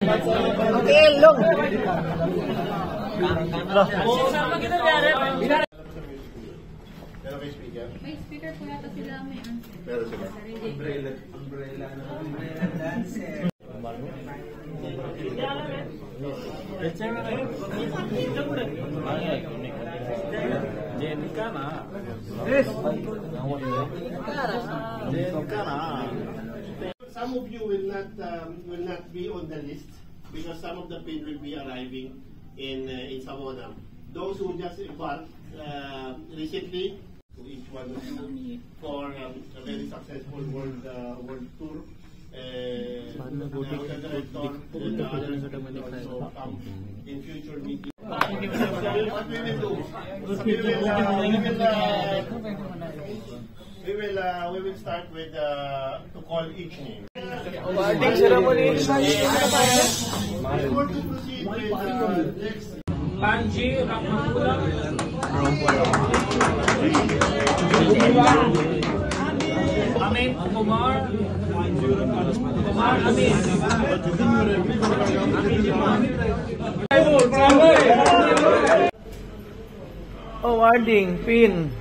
Okay, long. May speaker po yata sila may Pero sila. Umbrella Some of you will not be on the list because some of the pin will be arriving in Samona. Those who just embarked recently, to each one of you for a very successful world tour. The director and the others will also come in future meetings. What we will do? We will start with to call each name. Awarding ceremony. Before to proceed with next. Panji Rahmatullah, Amin Kumar, Amin. Awarding pin.